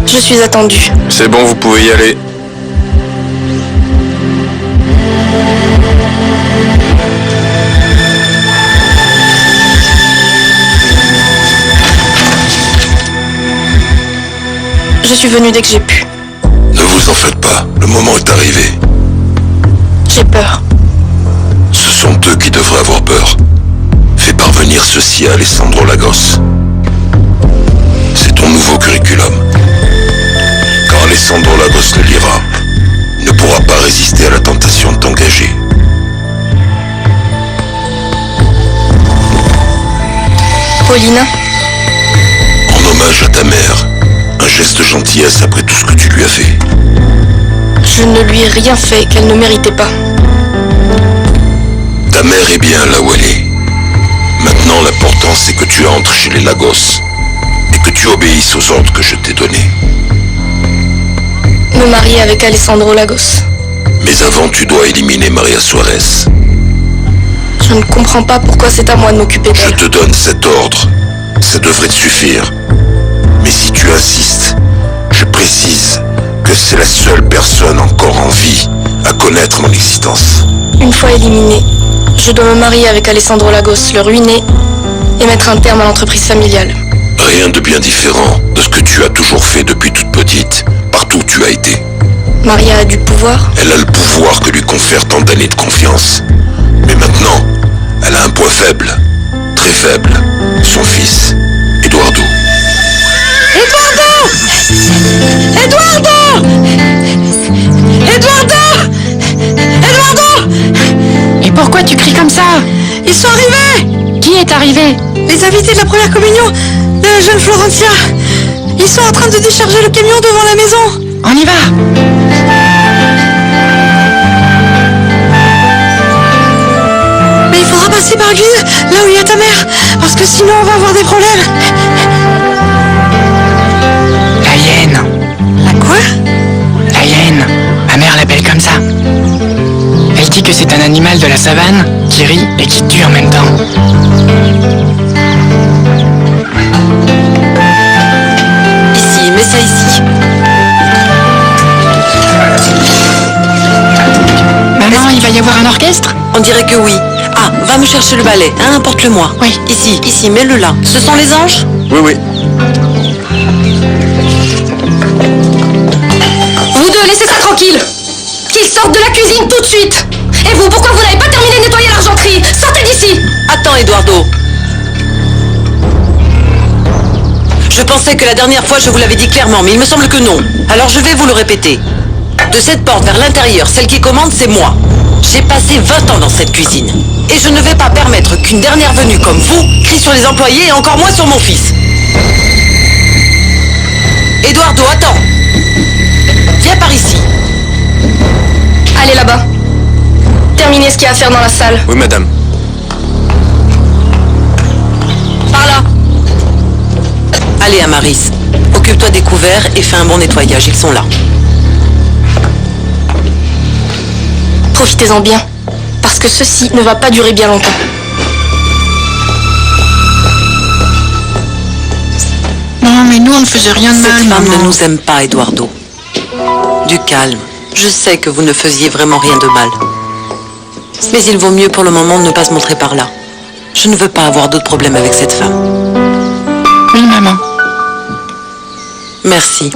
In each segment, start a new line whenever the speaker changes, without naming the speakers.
Je suis attendue.
C'est bon, vous pouvez y aller.
Je suis venue dès que j'ai pu.
Ne vous en faites pas, le moment est arrivé.
J'ai peur.
Ce sont eux qui devraient avoir peur. Fais parvenir ceci à Alessandro Lagos. C'est ton nouveau curriculum. Quand Alessandro Lagos le lira, il ne pourra pas résister à la tentation de t'engager.
Paulina,
En hommage à ta mère, un geste de gentillesse après tout ce que tu lui as fait.
je ne lui ai rien fait qu'elle ne méritait pas.
Ta mère est bien là où elle est. Maintenant, l'important c'est que tu entres chez les Lagos et que tu obéisses aux ordres que je t'ai donnés.
Me marier avec Alessandro Lagos.
Mais avant, tu dois éliminer Maria Suarez.
Je ne comprends pas pourquoi c'est à moi de m'occuper
Je
d'elle.
te donne cet ordre. Ça devrait te suffire. Mais si tu insistes, je précise que c'est la seule personne encore en vie à connaître mon existence.
Une fois éliminée, je dois me marier avec Alessandro Lagos, le ruiner et mettre un terme à l'entreprise familiale.
Rien de bien différent de ce que tu as toujours fait depuis toute petite, partout où tu as été.
Maria a du pouvoir.
Elle a le pouvoir que lui confère tant d'années de confiance. Mais maintenant, elle a un point faible, très faible, son fils, Eduardo.
Eduardo! Eduardo! Eduardo!
Et pourquoi tu cries comme ça?
Ils sont arrivés!
Qui est arrivé?
Les invités de la première communion de la jeune Florentia. Ils sont en train de décharger le camion devant la maison.
On y va!
Mais il faudra passer par l'église, là où il y a ta mère, parce que sinon on va avoir des problèmes.
La hyène.
La quoi?
La hyène. Ma mère l'appelle comme ça. Elle dit que c'est un animal de la savane qui rit et qui tue en même temps.
Ici, mets ça ici.
Maman, il va y avoir un orchestre?
On dirait que oui. Ah, va me chercher le balai, hein, apporte-le-moi.
Oui.
Ici, mets-le là. Ce sont les anges?
Oui.
Vous deux, laissez ça tranquille. Qu'ils sortent de la cuisine tout de suite. Et vous, pourquoi vous n'avez pas terminé de nettoyer l'argenterie? Sortez d'ici.
Attends, Eduardo. Je pensais que la dernière fois je vous l'avais dit clairement, mais il me semble que non. Alors je vais vous le répéter. De cette porte vers l'intérieur, celle qui commande, c'est moi. J'ai passé 20 ans dans cette cuisine. Et je ne vais pas permettre qu'une dernière venue comme vous crie sur les employés et encore moins sur mon fils. Eduardo, attends. Viens par ici.
Allez là-bas. Terminez ce qu'il y a à faire dans la salle.
Oui, madame.
Par là.
Allez, Amaris. Occupe-toi des couverts et fais un bon nettoyage, ils sont là.
Profitez-en bien. Parce que ceci ne va pas durer bien longtemps.
Non, mais nous, on ne faisait rien de mal,
Cette femme
maman.
ne nous aime pas, Eduardo. Du calme. Je sais que vous ne faisiez vraiment rien de mal. Mais il vaut mieux pour le moment ne pas se montrer par là. Je ne veux pas avoir d'autres problèmes avec cette femme.
Oui, maman.
Merci.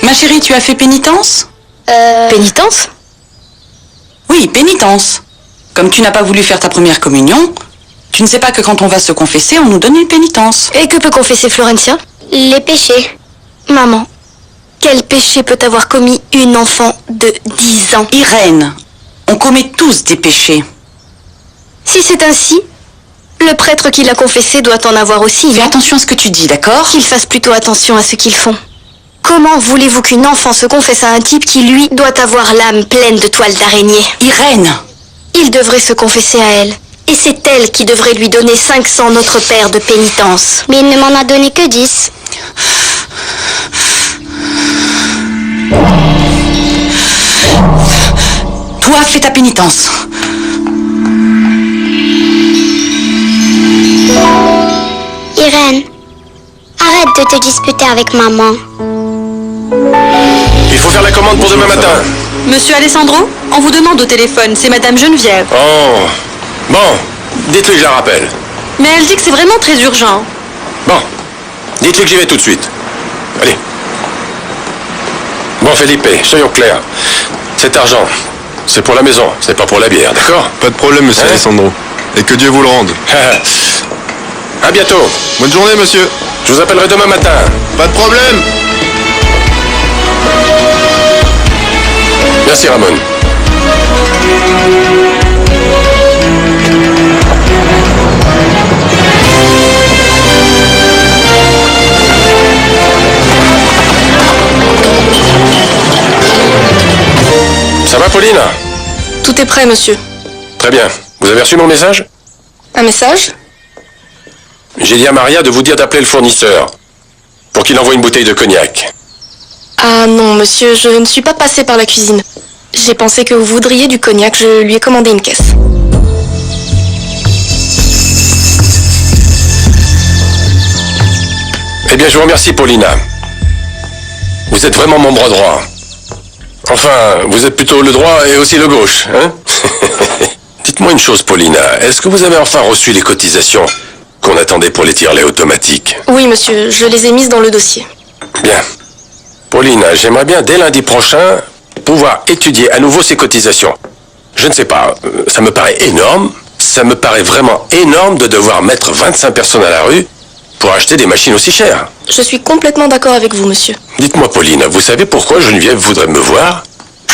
Ma chérie, tu as fait pénitence?
Pénitence?
Oui, pénitence. Comme tu n'as pas voulu faire ta première communion, tu ne sais pas que quand on va se confesser, on nous donne une pénitence.
Et que peut confesser Florentia?
Les péchés.
Maman, quel péché peut avoir commis une enfant de 10 ans?
Irène, on commet tous des péchés.
Si c'est ainsi, le prêtre qui l'a confessé doit en avoir aussi.
Fais
Non?
attention à ce que tu dis, d'accord?
Qu'ils fassent plutôt attention à ce qu'ils font. Comment voulez-vous qu'une enfant se confesse à un type qui, lui, doit avoir l'âme pleine de toiles d'araignée?
Irène!
Il devrait se confesser à elle. Et c'est elle qui devrait lui donner 500 Notre Père de pénitence.
Mais il ne m'en a donné que 10.
Toi, fais ta pénitence.
Irène, arrête de te disputer avec maman.
Il faut faire la commande pour demain matin.
Monsieur Alessandro, on vous demande au téléphone, c'est Madame Geneviève.
Oh. Bon, dites-lui que je la rappelle.
Mais elle dit que c'est vraiment très urgent.
Bon, dites-lui que j'y vais tout de suite. Allez. Bon, Felipe, soyons clairs. Cet argent, c'est pour la maison, c'est pas pour la bière, d'accord?
Pas de problème, monsieur Alessandro. Et que Dieu vous le rende.
À bientôt.
Bonne journée, monsieur.
Je vous appellerai demain matin.
Pas de problème.
Merci, Ramon. Ça va, Pauline?
Tout est prêt, monsieur.
Très bien. Vous avez reçu mon message?
Un message?
J'ai dit à Maria de vous dire d'appeler le fournisseur pour qu'il envoie une bouteille de cognac.
Ah non, monsieur, je ne suis pas passée par la cuisine. J'ai pensé que vous voudriez du cognac, je lui ai commandé une caisse.
Eh bien, je vous remercie, Paulina. Vous êtes vraiment mon bras droit. Enfin, vous êtes plutôt le droit et aussi le gauche, hein? Dites-moi une chose, Paulina. Est-ce que vous avez enfin reçu les cotisations qu'on attendait pour les tirelets automatiques?
Oui, monsieur, je les ai mises dans le dossier.
Bien. Paulina, j'aimerais bien, dès lundi prochain, pouvoir étudier à nouveau ces cotisations. Je ne sais pas, ça me paraît énorme. Ça me paraît vraiment énorme de devoir mettre 25 personnes à la rue pour acheter des machines aussi chères.
Je suis complètement d'accord avec vous, monsieur.
Dites-moi, Pauline, vous savez pourquoi Geneviève voudrait me voir?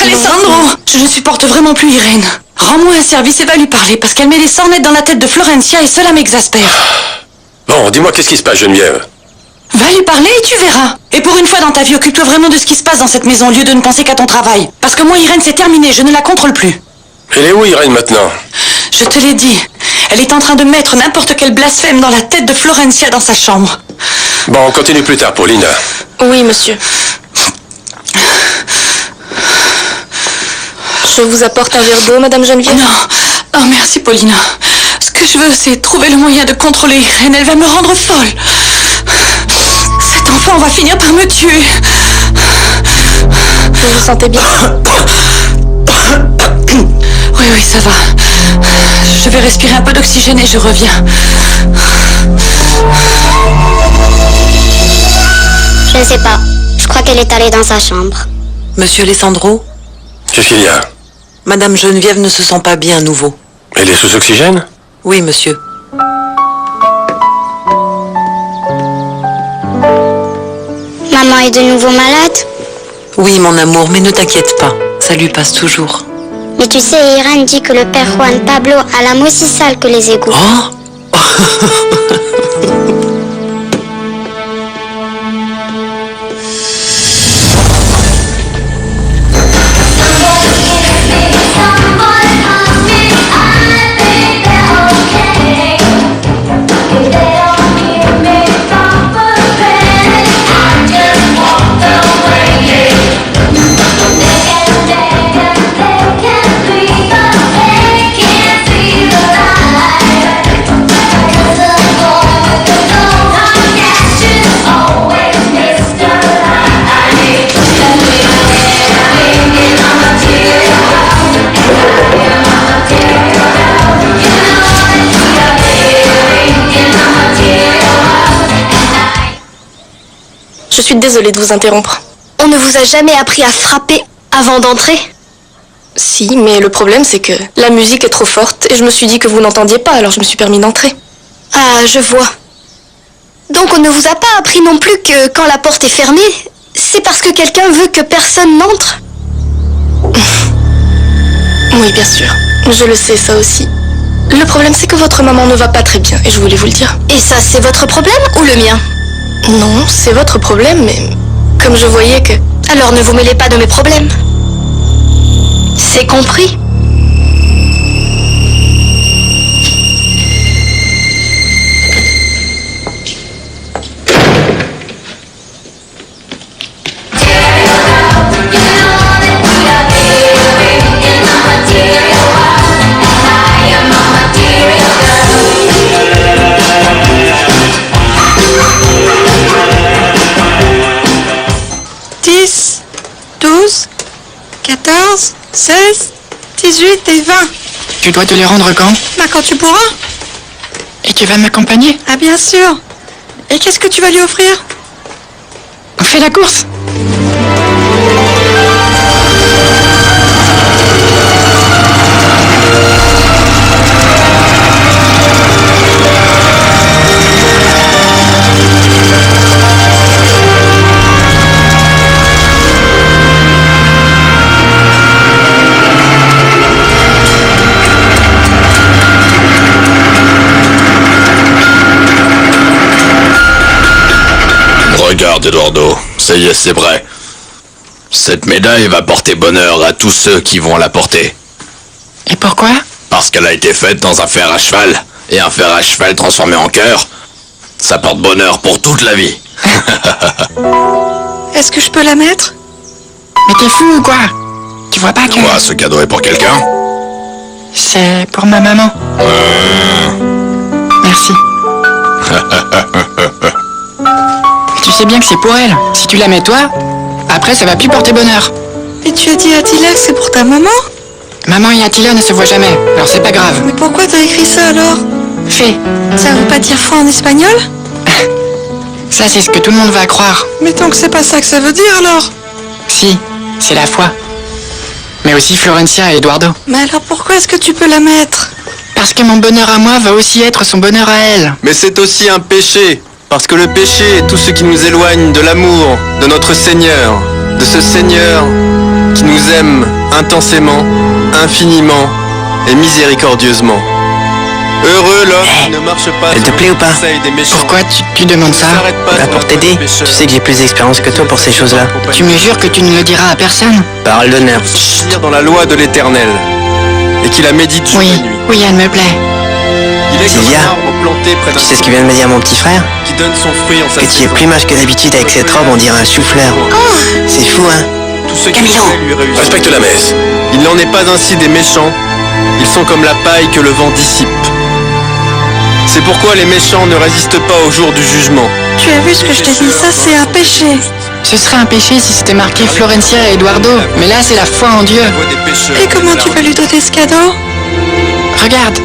Alessandro, je ne supporte vraiment plus Irène. Rends-moi un service et va lui parler, parce qu'elle met les sornettes dans la tête de Florencia et cela m'exaspère.
Bon, dis-moi, qu'est-ce qui se passe, Geneviève?
Va lui parler et tu verras. Et pour une fois dans ta vie, occupe-toi vraiment de ce qui se passe dans cette maison, au lieu de ne penser qu'à ton travail. Parce que moi, Irène, c'est terminé, je ne la contrôle plus.
Elle est où, Irène, maintenant?
Je te l'ai dit, elle est en train de mettre n'importe quel blasphème dans la tête de Florencia dans sa chambre.
Bon, on continue plus tard, Pauline.
Oui, monsieur. Je vous apporte un verre d'eau, Madame Geneviève?
Non, oh merci Paulina. Ce que je veux, c'est trouver le moyen de contrôler Irène, elle va me rendre folle. Cet enfant va finir par me tuer.
Vous vous sentez bien?
Oui, ça va. Je vais respirer un peu d'oxygène et je reviens.
Je ne sais pas. Je crois qu'elle est allée dans sa chambre.
Monsieur Alessandro,
Qu'est-ce qu'il y a?
Madame Geneviève ne se sent pas bien à nouveau.
Elle est sous oxygène?
Oui, monsieur.
Maman est de nouveau malade?
Oui, mon amour, mais ne t'inquiète pas. Ça lui passe toujours.
Mais tu sais, Irène dit que le père Juan Pablo a l'âme aussi sale que les égouts.
Oh
Je suis désolée de vous interrompre. On ne vous a jamais appris à frapper avant d'entrer? Si, mais le problème c'est que la musique est trop forte et je me suis dit que vous n'entendiez pas, alors je me suis permis d'entrer. Ah, je vois. Donc on ne vous a pas appris non plus que quand la porte est fermée, c'est parce que quelqu'un veut que personne n'entre? Oui, bien sûr. Je le sais, ça aussi. Le problème c'est que votre maman ne va pas très bien et je voulais vous le dire. Et ça, c'est votre problème ou le mien? Non, c'est votre problème, mais comme je voyais que... Alors ne vous mêlez pas de mes problèmes. C'est compris?
12, 14, 16, 18 et 20.
Tu dois te les rendre quand?
Bah quand tu pourras.
Et tu vas m'accompagner?
Ah bien sûr. Et qu'est-ce que tu vas lui offrir?
On fait la course!
Regarde, Eduardo, ça y est, c'est vrai. Cette médaille va porter bonheur à tous ceux qui vont la porter.
Et pourquoi?
Parce qu'elle a été faite dans un fer à cheval. Et un fer à cheval transformé en cœur, ça porte bonheur pour toute la vie.
Est-ce que je peux la mettre?
Mais t'es fou ou quoi? Tu vois pas que...
Quoi, ce cadeau est pour quelqu'un?
C'est pour ma maman. Merci. Tu sais bien que c'est pour elle. Si tu la mets toi, après ça va plus porter bonheur.
Et tu as dit à Attila que c'est pour ta maman?
Maman et Attila ne se voient jamais, alors c'est pas grave.
Mais pourquoi t'as écrit ça alors?
Fais.
Ça veut pas dire foi en espagnol?
Ça c'est ce que tout le monde va croire.
Mais tant que c'est pas ça que ça veut dire alors?
Si, c'est la foi. Mais aussi Florencia et Eduardo.
Mais alors pourquoi est-ce que tu peux la mettre?
Parce que mon bonheur à moi va aussi être son bonheur à elle.
Mais c'est aussi un péché, parce que le péché est tout ce qui nous éloigne de l'amour de notre Seigneur, de ce Seigneur qui nous aime intensément, infiniment et miséricordieusement. Heureux l'homme qui ne marche pas
elle te plaît ou pas?
des méchants.
Pourquoi tu demandes ça?
Bah pour t'aider, tu sais que j'ai plus d'expérience que toi pour ces choses-là.
Tu me jures que tu ne le diras à personne?
Parole d'honneur.
Lire dans la loi de l'Éternel et qui la médite jour
Oui,
et nuit.
oui, elle me plaît.
Il est comme
Sylvia,
un arbre planté près d'un
Tu sais ce que vient de me dire mon petit frère?
qui donne son fruit en sa
Que tu es
saison.
plus moche que d'habitude avec cette robe, on dirait un chou-fleur. C'est fou, hein?
Tout ce qui
Camilo,
fait lui réussit.
Respecte la messe.
Il n'en est pas ainsi des méchants. Ils sont comme la paille que le vent dissipe. C'est pourquoi les méchants ne résistent pas au jour du jugement.
Tu as vu ce que je t'ai dit? Ça c'est un péché.
Ce serait un péché si c'était marqué Florencia et Eduardo, mais là c'est la foi en Dieu.
La voix des pécheurs
Et comment tu vas lui donner ce cadeau?
Regarde,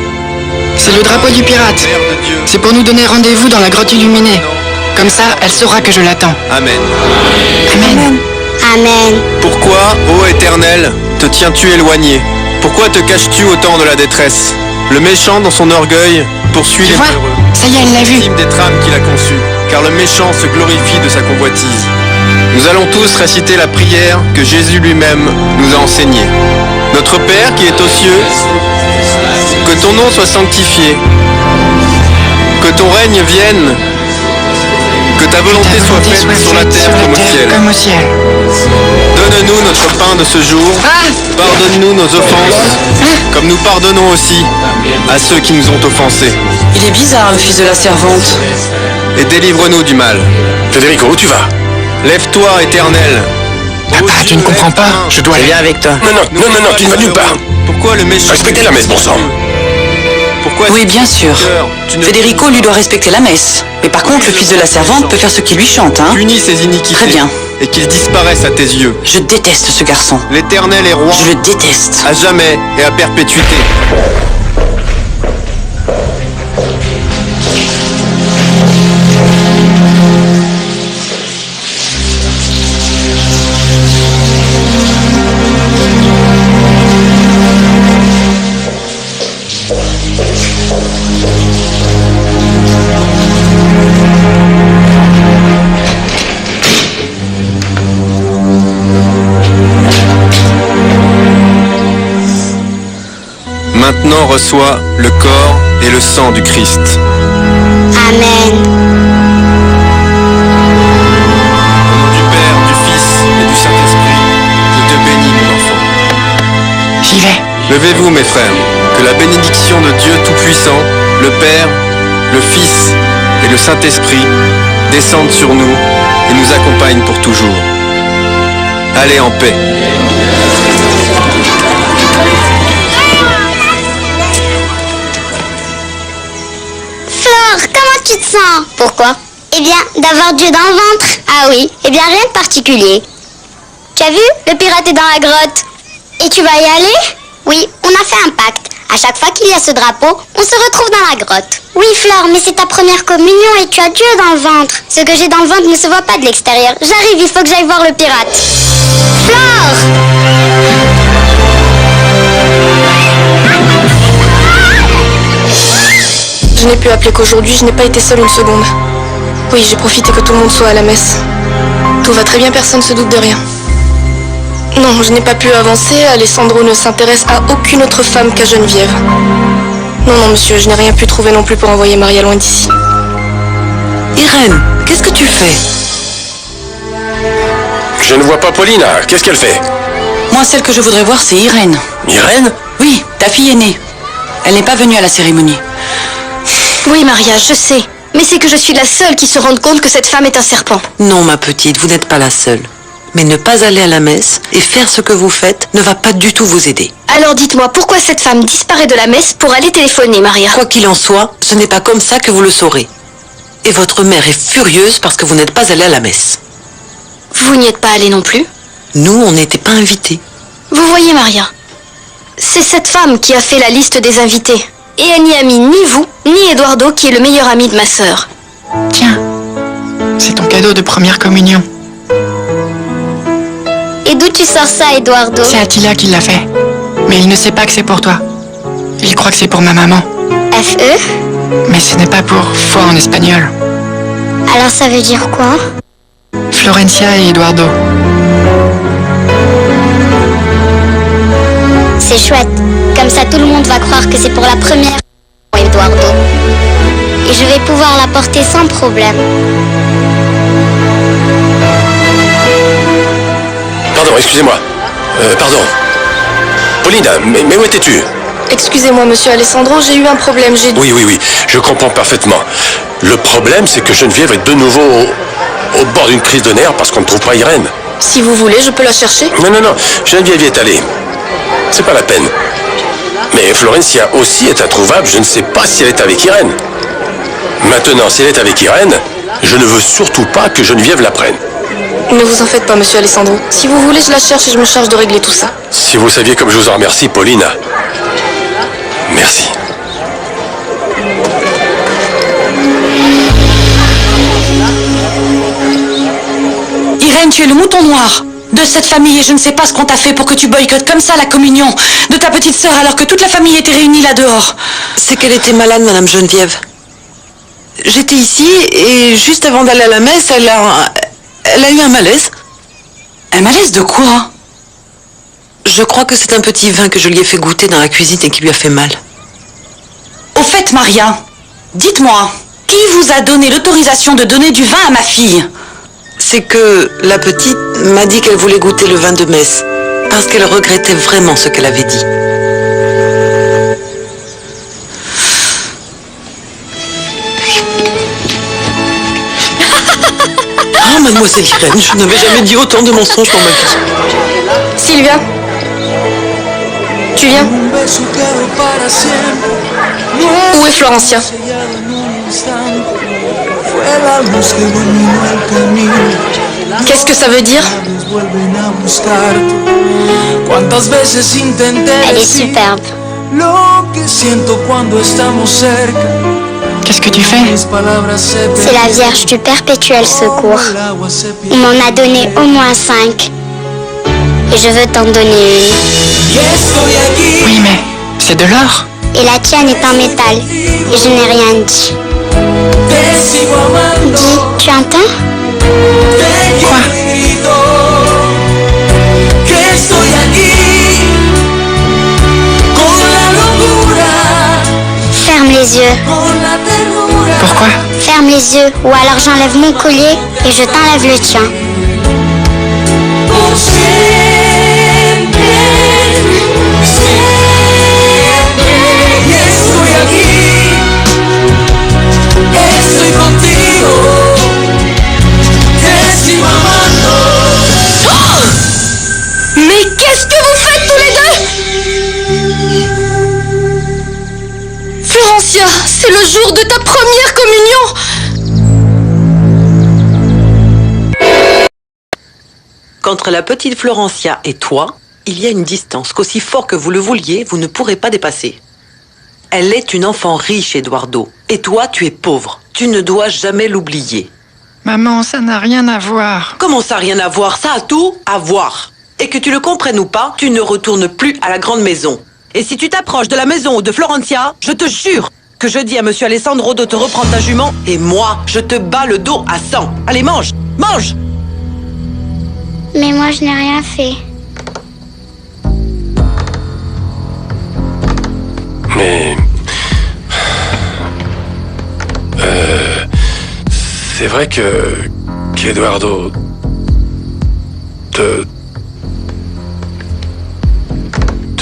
c'est le drapeau du pirate.
Mère de Dieu.
C'est pour nous donner rendez-vous dans la grotte illuminée. Comme ça, elle saura que je l'attends.
Amen.
Amen.
Amen.
Pourquoi, ô Éternel, te tiens-tu éloigné? Pourquoi te caches-tu au temps de la détresse? Le méchant, dans son orgueil, poursuit
Tu
les
vois?
malheureux.
Ça y est, elle l'a vu.
Victime des trames qu'il a conçues, car le méchant se glorifie de sa convoitise. Nous allons tous réciter la prière que Jésus lui-même nous a enseignée. Notre Père qui est aux cieux, que ton nom soit sanctifié, que ton règne vienne, que ta volonté
Ta
soit
volonté
faite
soit
sur la
faite
terre
sur la
comme au
terre
ciel.
comme au ciel.
Donne-nous notre pain de ce jour, pardonne-nous nos offenses, comme nous pardonnons aussi à ceux qui nous ont offensés.
Il est bizarre, le fils de la servante.
Et délivre-nous du mal.
Federico, où tu vas?
Lève-toi, Éternel.
Papa, tu ne comprends pas. Je dois
Je
aller.
viens avec toi.
Non, tu ne vas nulle part.
Pourquoi le méchant?
Respectez la messe, bon sang.
Pourquoi
Oui, bien sûr. Federico lui doit respecter la messe. Mais par contre, le fils de la servante peut faire ce qu'il lui chante, hein?
Punis ses iniquités.
Très bien.
Et qu'il disparaisse à tes yeux.
Je déteste ce garçon.
L'Éternel est roi
Je le déteste.
à jamais et à perpétuité. Maintenant reçois le corps et le sang du Christ.
Amen.
Au nom du Père, du Fils et du Saint-Esprit, je te bénis, mon enfant.
J'y vais.
Levez-vous, mes frères, que la bénédiction de Dieu Tout-Puissant, le Père, le Fils et le Saint-Esprit descendent sur nous et nous accompagnent pour toujours. Allez en paix.
Flore, comment tu te sens? Pourquoi? Eh bien, d'avoir Dieu dans le ventre. Ah oui, eh bien rien de particulier. Tu as vu? Le pirate est dans la grotte. Et tu vas y aller? Oui, on a fait un pacte. À chaque fois qu'il y a ce drapeau, on se retrouve dans la grotte. Oui, Flore, mais c'est ta première communion et tu as Dieu dans le ventre. Ce que j'ai dans le ventre ne se voit pas de l'extérieur. J'arrive, il faut que j'aille voir le pirate. Flore!
Je n'ai pu appeler qu'aujourd'hui, je n'ai pas été seule une seconde. Oui, j'ai profité que tout le monde soit à la messe. Tout va très bien, personne ne se doute de rien. Non, je n'ai pas pu avancer, Alessandro ne s'intéresse à aucune autre femme qu'à Geneviève. Non, monsieur, je n'ai rien pu trouver non plus pour envoyer Maria loin d'ici.
Irène, qu'est-ce que tu fais?
Je ne vois pas Paulina. Qu'est-ce qu'elle fait?
Moi, celle que je voudrais voir, c'est Irène.
Irène?
Oui, ta fille aînée. Elle n'est pas venue à la cérémonie.
Oui, Maria, je sais. Mais c'est que je suis la seule qui se rende compte que cette femme est un serpent.
Non, ma petite, vous n'êtes pas la seule. Mais ne pas aller à la messe et faire ce que vous faites ne va pas du tout vous aider.
Alors dites-moi, pourquoi cette femme disparaît de la messe pour aller téléphoner, Maria?
Quoi qu'il en soit, ce n'est pas comme ça que vous le saurez. Et votre mère est furieuse parce que vous n'êtes pas allé à la messe.
Vous n'y êtes pas allée non plus?
Nous, on n'était pas invités.
Vous voyez, Maria, c'est cette femme qui a fait la liste des invités. Et elle n'y a mis ni vous, ni Eduardo, qui est le meilleur ami de ma sœur.
Tiens, c'est ton cadeau de première communion.
Et d'où tu sors ça, Eduardo?
C'est Attila qui l'a fait. Mais il ne sait pas que c'est pour toi. Il croit que c'est pour ma maman.
F.E.
Mais ce n'est pas pour foi en espagnol.
Alors ça veut dire quoi?
Florencia et Eduardo.
C'est chouette. Comme ça, tout le monde va croire que c'est pour la première Eduardo. Et je vais pouvoir la porter sans problème.
Pardon, excusez-moi. Pardon. Paulina, mais où étais-tu?
Excusez-moi, monsieur Alessandro, j'ai eu un problème,
Oui, je comprends parfaitement. Le problème, c'est que Geneviève est de nouveau au bord d'une crise de nerfs parce qu'on ne trouve pas Irène.
Si vous voulez, je peux la chercher.
Non, Geneviève y est allée. C'est pas la peine. Mais Florencia aussi est introuvable, je ne sais pas si elle est avec Irène. Maintenant, si elle est avec Irène, je ne veux surtout pas que Geneviève la prenne.
Ne vous en faites pas, monsieur Alessandro. Si vous voulez, je la cherche et je me charge de régler tout ça.
Si vous saviez comme je vous en remercie, Paulina. Merci.
Irène, tu es le mouton noir de cette famille et je ne sais pas ce qu'on t'a fait pour que tu boycottes comme ça la communion de ta petite sœur alors que toute la famille était réunie là dehors.
C'est qu'elle était malade, Madame Geneviève. J'étais ici et juste avant d'aller à la messe, elle a eu un malaise.
Un malaise de quoi?
Je crois que c'est un petit vin que je lui ai fait goûter dans la cuisine et qui lui a fait mal.
Au fait, Maria, dites-moi, qui vous a donné l'autorisation de donner du vin à ma fille?
C'est que la petite m'a dit qu'elle voulait goûter le vin de messe parce qu'elle regrettait vraiment ce qu'elle avait dit. Ah, mademoiselle Irène, je n'avais jamais dit autant de mensonges dans ma vie.
Sylvia, tu viens? Où est Florencia? Qu'est-ce que ça veut dire?
Elle est superbe.
Qu'est-ce que tu fais?
C'est la Vierge du Perpétuel Secours. On m'en a donné au moins 5. Et je veux t'en donner une.
Oui, mais c'est de l'or.
Et la tienne est en métal. Et je n'ai rien dit. Dis, tu entends?
Quoi?
Ferme les yeux.
Pourquoi?
Ferme les yeux, ou alors j'enlève mon collier et je t'enlève le tien.
Mais qu'est-ce que vous faites tous les deux? Florencia, c'est le jour de ta première communion.
qu'entre la petite Florencia et toi, il y a une distance qu'aussi fort que vous le vouliez, vous ne pourrez pas dépasser. Elle est une enfant riche, Eduardo. Et toi, tu es pauvre. Tu ne dois jamais l'oublier.
Maman, ça n'a rien à voir.
Comment ça, rien à voir? Ça a tout à voir. Et que tu le comprennes ou pas, tu ne retournes plus à la grande maison. Et si tu t'approches de la maison ou de Florencia, je te jure que je dis à monsieur Alessandro de te reprendre ta jument, et moi, je te bats le dos à 100. Allez, mange! Mange!
Mais moi, je n'ai rien fait.
Mais... c'est vrai qu'Eduardo te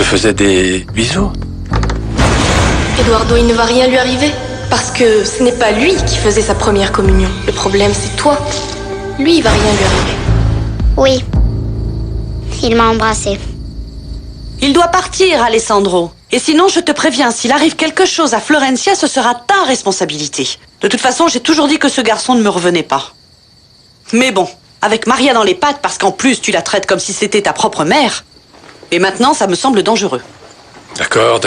faisait des bisous?
Eduardo, il ne va rien lui arriver. Parce que ce n'est pas lui qui faisait sa première communion. Le problème, c'est toi. Lui, il va rien lui arriver.
Oui. Il m'a embrassée.
Il doit partir, Alessandro. Et sinon, je te préviens, s'il arrive quelque chose à Florencia, ce sera ta responsabilité. De toute façon, j'ai toujours dit que ce garçon ne me revenait pas. Mais bon, avec Maria dans les pattes, parce qu'en plus, tu la traites comme si c'était ta propre mère. Et maintenant, ça me semble dangereux.
D'accord.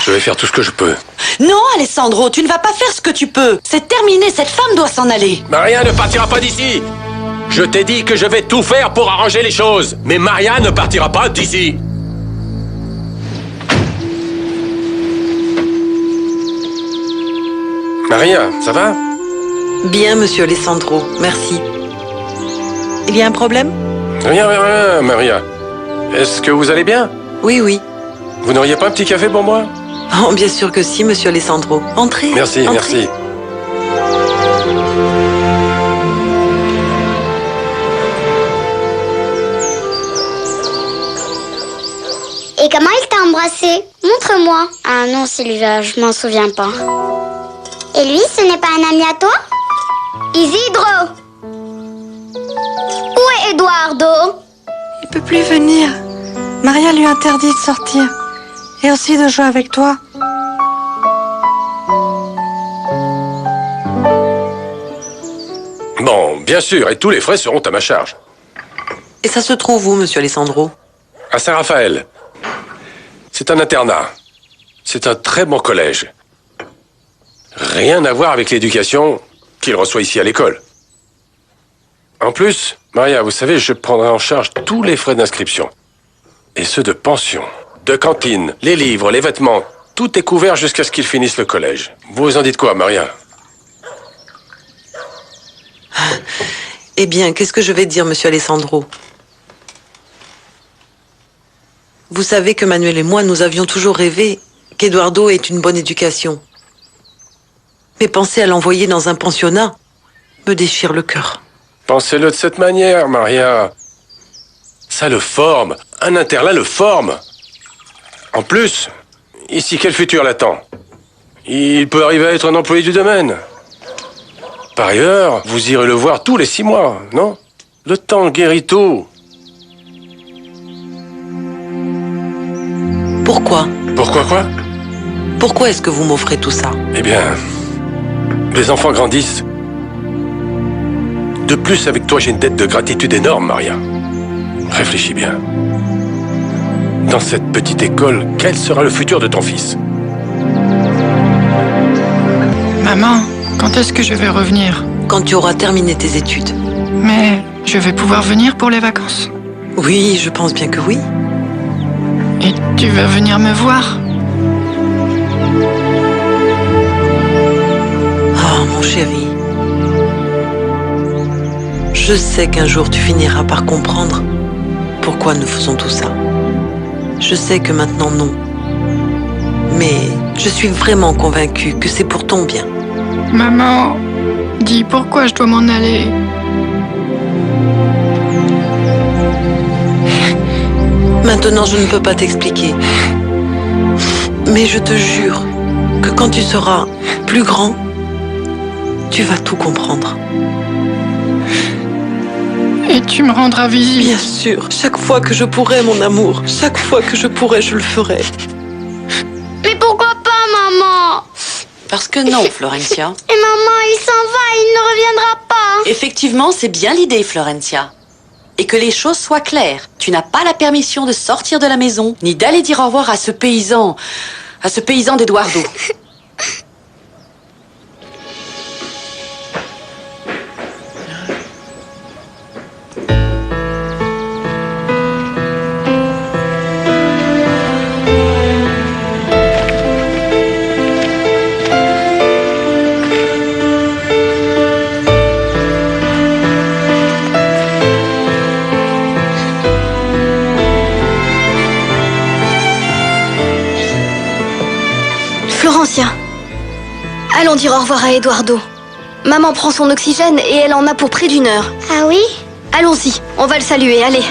Je vais faire tout ce que je peux.
Non, Alessandro, tu ne vas pas faire ce que tu peux. C'est terminé, cette femme doit s'en aller.
Maria ne partira pas d'ici. Je t'ai dit que je vais tout faire pour arranger les choses. Mais Maria ne partira pas d'ici. Maria, ça va?
Bien, monsieur Alessandro, merci. Il y a un problème?
Rien, Maria. Est-ce que vous allez bien?
Oui.
Vous n'auriez pas un petit café pour moi?
Oh, bien sûr que si, monsieur Alessandro. Entrez.
Merci.
Et comment il t'a embrassé? Montre-moi. Ah non, Sylvia, je m'en souviens pas. Et lui, ce n'est pas un ami à toi? Isidro! Où est Eduardo?
Il peut plus venir. Maria lui interdit de sortir. Et aussi de jouer avec toi.
Bon, bien sûr, et tous les frais seront à ma charge.
Et ça se trouve où, monsieur Alessandro?
À Saint-Raphaël. C'est un internat. C'est un très bon collège. Rien à voir avec l'éducation qu'il reçoit ici à l'école. En plus, Maria, vous savez, je prendrai en charge tous les frais d'inscription. Et ceux de pension, de cantine, les livres, les vêtements. Tout est couvert jusqu'à ce qu'il finisse le collège. Vous en dites quoi, Maria?
Eh bien, qu'est-ce que je vais dire, monsieur Alessandro? Vous savez que Manuel et moi, nous avions toujours rêvé qu'Eduardo ait une bonne éducation. Mais penser à l'envoyer dans un pensionnat me déchire le cœur.
Pensez-le de cette manière, Maria. Ça le forme. Un internat le forme. En plus, ici, quel futur l'attend? Il peut arriver à être un employé du domaine. Par ailleurs, vous irez le voir tous les 6 mois, non? Le temps guérit tout.
Pourquoi?
Pourquoi quoi?
Pourquoi est-ce que vous m'offrez tout ça?
Eh bien, les enfants grandissent. De plus, avec toi, j'ai une dette de gratitude énorme, Maria. Réfléchis bien. Dans cette petite école, quel sera le futur de ton fils?
Maman, quand est-ce que je vais revenir?
Quand tu auras terminé tes études.
Mais je vais pouvoir venir pour les vacances?
Oui, je pense bien que oui.
Et tu vas venir me voir?
Oh, mon chéri. Je sais qu'un jour tu finiras par comprendre pourquoi nous faisons tout ça. Je sais que maintenant non. Mais je suis vraiment convaincue que c'est pour ton bien.
Maman, dis pourquoi je dois m'en aller?
Maintenant, je ne peux pas t'expliquer. Mais je te jure que quand tu seras plus grand, tu vas tout comprendre.
Et tu me rendras visite?
Bien sûr, chaque fois que je pourrai, mon amour. Chaque fois que je pourrai, je le ferai.
Mais pourquoi pas, maman?
Parce que non, Florencia.
Et maman, il s'en va, il ne reviendra pas.
Effectivement, c'est bien l'idée, Florencia. Et que les choses soient claires. Tu n'as pas la permission de sortir de la maison, ni d'aller dire au revoir à ce paysan d'Eduardo.
Florencia, allons dire au revoir à Eduardo. Maman prend son oxygène et elle en a pour près d'1 heure.
Ah oui?
Allons-y, on va le saluer, allez.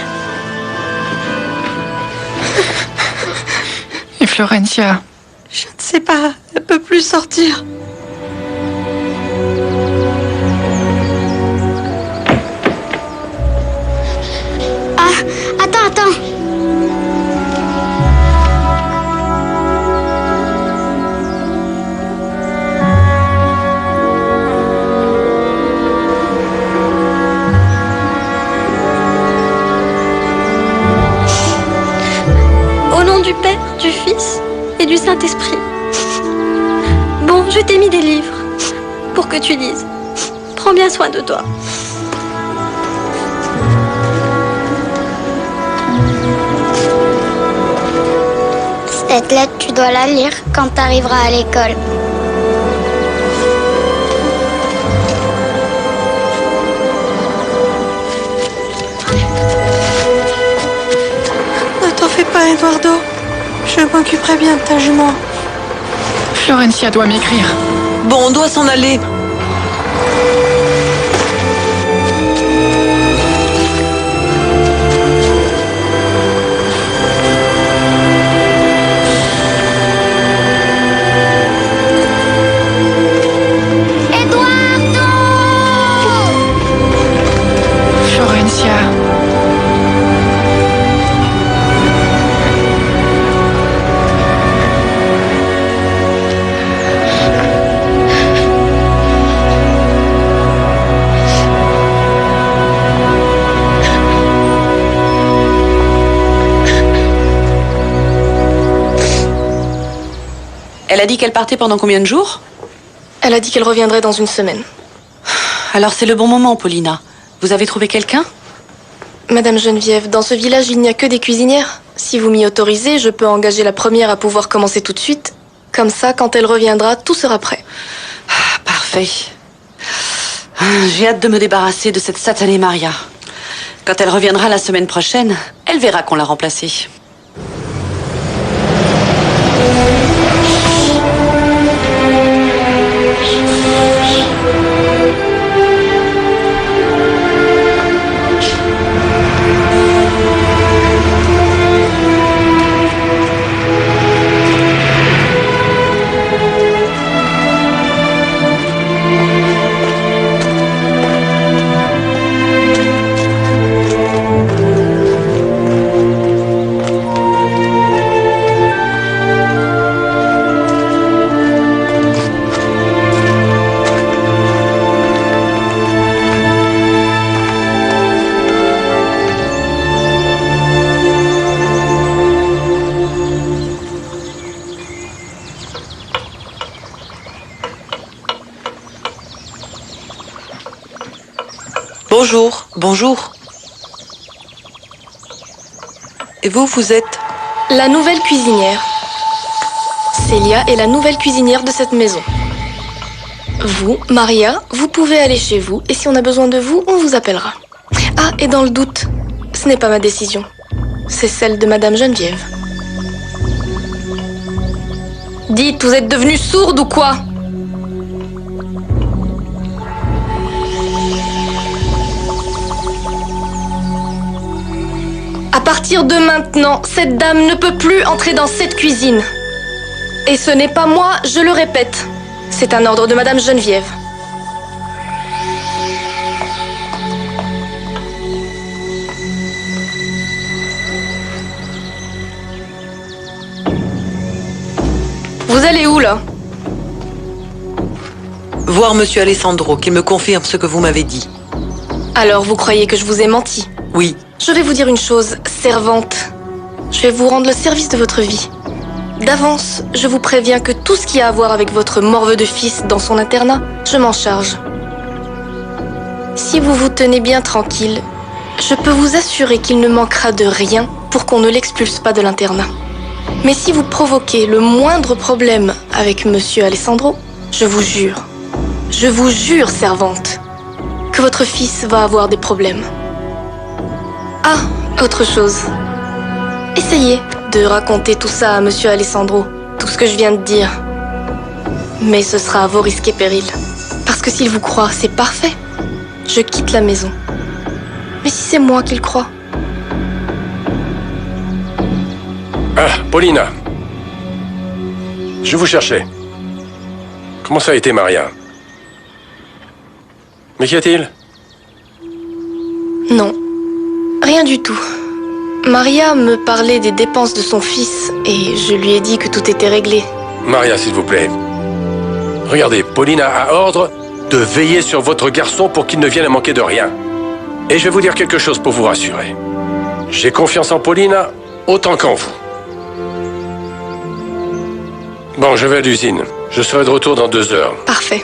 Et Florencia?
Je ne sais pas, elle peut plus sortir.
Ah, attends.
Au nom du Père, du Fils et du Saint-Esprit. Bon, je t'ai mis des livres pour que tu lises. Prends bien soin de toi.
Cette lettre, tu dois la lire quand t'arriveras à l'école.
Ne t'en fais pas, Eduardo. Je m'occuperai bien de ta jument.
Florencia doit m'écrire.
Bon, on doit s'en aller.
Eduardo!
Florencia.
Elle a dit qu'elle partait pendant combien de jours?
Elle a dit qu'elle reviendrait dans 1 semaine.
Alors c'est le bon moment, Paulina. Vous avez trouvé quelqu'un?
Madame Geneviève, dans ce village, il n'y a que des cuisinières. Si vous m'y autorisez, je peux engager la première à pouvoir commencer tout de suite. Comme ça, quand elle reviendra, tout sera prêt.
Ah, parfait. J'ai hâte de me débarrasser de cette satanée Maria. Quand elle reviendra la semaine prochaine, elle verra qu'on l'a remplacée.
Bonjour, bonjour. Et vous, vous êtes?
La nouvelle cuisinière. Célia est la nouvelle cuisinière de cette maison. Vous, Maria, vous pouvez aller chez vous et si on a besoin de vous, on vous appellera. Ah, et dans le doute, ce n'est pas ma décision. C'est celle de Madame Geneviève. Dites, vous êtes devenue sourde ou quoi? À partir de maintenant, cette dame ne peut plus entrer dans cette cuisine. Et ce n'est pas moi, je le répète. C'est un ordre de Madame Geneviève. Vous allez où, là?
Voir Monsieur Alessandro, qu'il me confirme ce que vous m'avez dit.
Alors, vous croyez que je vous ai menti?
Oui.
Je vais vous dire une chose, servante. Je vais vous rendre le service de votre vie. D'avance, je vous préviens que tout ce qui a à voir avec votre morveux de fils dans son internat, je m'en charge. Si vous vous tenez bien tranquille, je peux vous assurer qu'il ne manquera de rien pour qu'on ne l'expulse pas de l'internat. Mais si vous provoquez le moindre problème avec Monsieur Alessandro, je vous jure, servante, que votre fils va avoir des problèmes. Ah, autre chose. Essayez de raconter tout ça à Monsieur Alessandro, tout ce que je viens de dire. Mais ce sera à vos risques et périls. Parce que s'il vous croit, c'est parfait. Je quitte la maison. Mais si c'est moi qu'il croit?
Ah, Paulina. Je vous cherchais. Comment ça a été, Maria? Mais qu'y a-t-il?
Non, rien du tout. Maria me parlait des dépenses de son fils et je lui ai dit que tout était réglé.
Maria, s'il vous plaît. Regardez, Paulina a ordre de veiller sur votre garçon pour qu'il ne vienne à manquer de rien. Et je vais vous dire quelque chose pour vous rassurer. J'ai confiance en Paulina autant qu'en vous. Bon, je vais à l'usine. Je serai de retour dans 2 heures.
Parfait.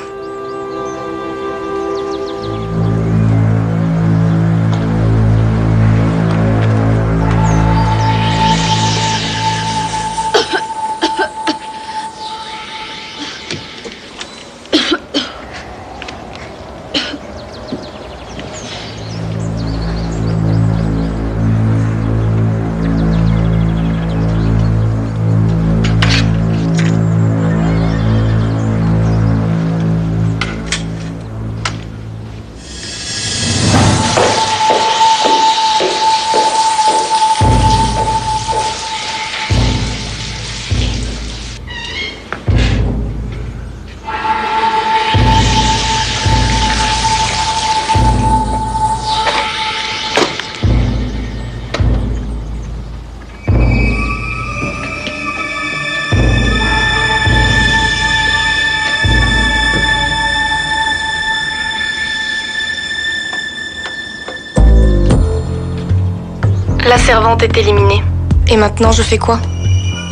La servante est éliminée. Et maintenant, je fais quoi?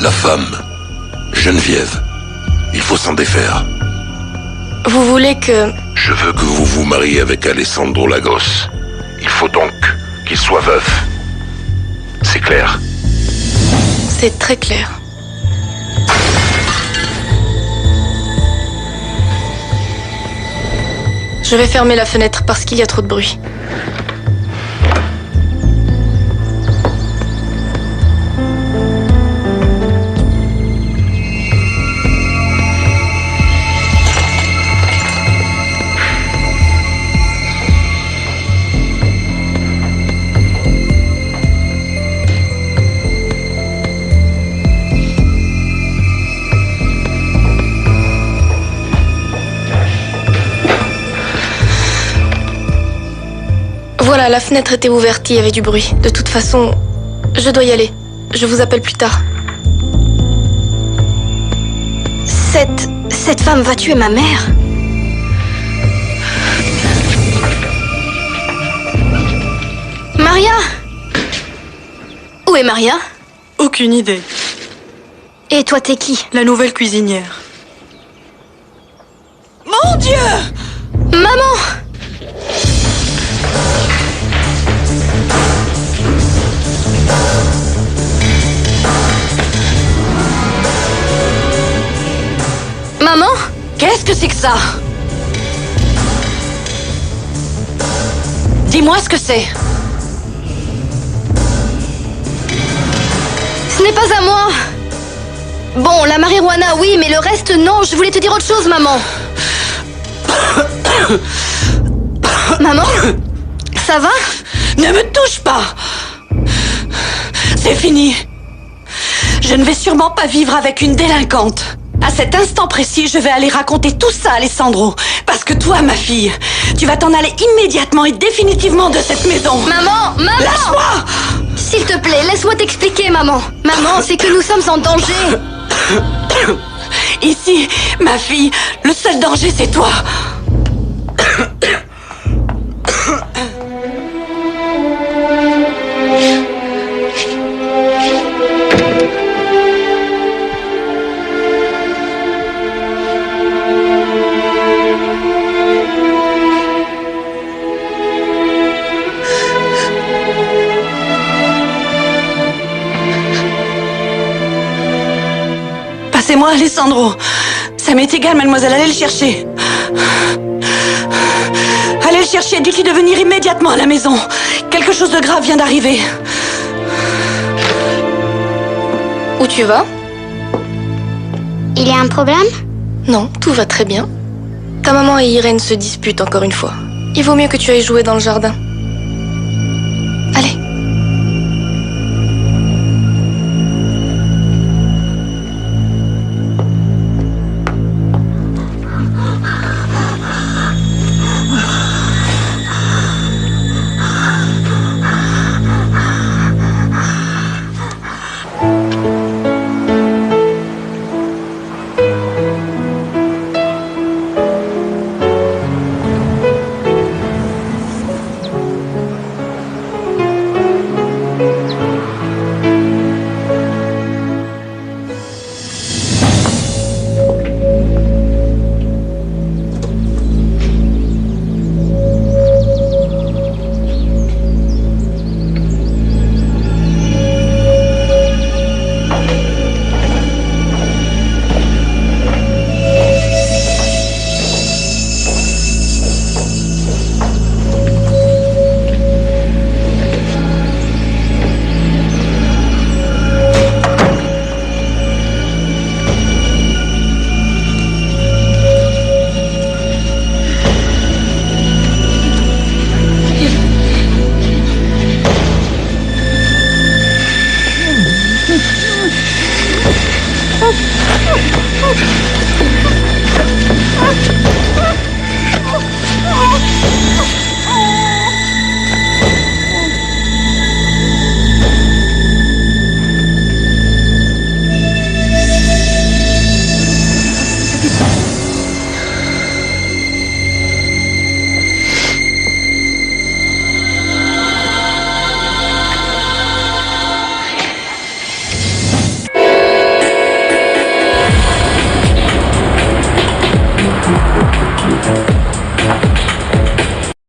La femme, Geneviève, il faut s'en défaire.
Vous voulez que...
Je veux que vous vous mariez avec Alessandro Lagos. Il faut donc qu'il soit veuf. C'est clair?
C'est très clair. Je vais fermer la fenêtre parce qu'il y a trop de bruit. Voilà, la fenêtre était ouverte, il y avait du bruit. De toute façon, je dois y aller. Je vous appelle plus tard. Cette femme va tuer ma mère. Maria! Où est Maria?
Aucune idée.
Et toi, t'es qui?
La nouvelle cuisinière. Mon Dieu!
Maman! Maman?
Qu'est-ce que c'est que ça? Dis-moi ce que c'est.
Ce n'est pas à moi. Bon, la marijuana, oui, mais le reste, non. Je voulais te dire autre chose, maman. Maman? Ça va?
Ne me touche pas! C'est fini. Je ne vais sûrement pas vivre avec une délinquante. À cet instant précis, je vais aller raconter tout ça à Alessandro. Parce que toi, ma fille, tu vas t'en aller immédiatement et définitivement de cette maison.
Maman! Maman!
Lâche-moi!
S'il te plaît, laisse-moi t'expliquer, maman. Maman, c'est que nous sommes en danger.
Ici, ma fille, le seul danger, c'est toi. c'est moi, Alessandro. Ça m'est égal, mademoiselle, allez le chercher. Allez le chercher, dites-lui de venir immédiatement à la maison. Quelque chose de grave vient d'arriver.
Où tu vas?
Il y a un problème?
Non, tout va très bien. Ta maman et Irène se disputent encore une fois. Il vaut mieux que tu ailles jouer dans le jardin.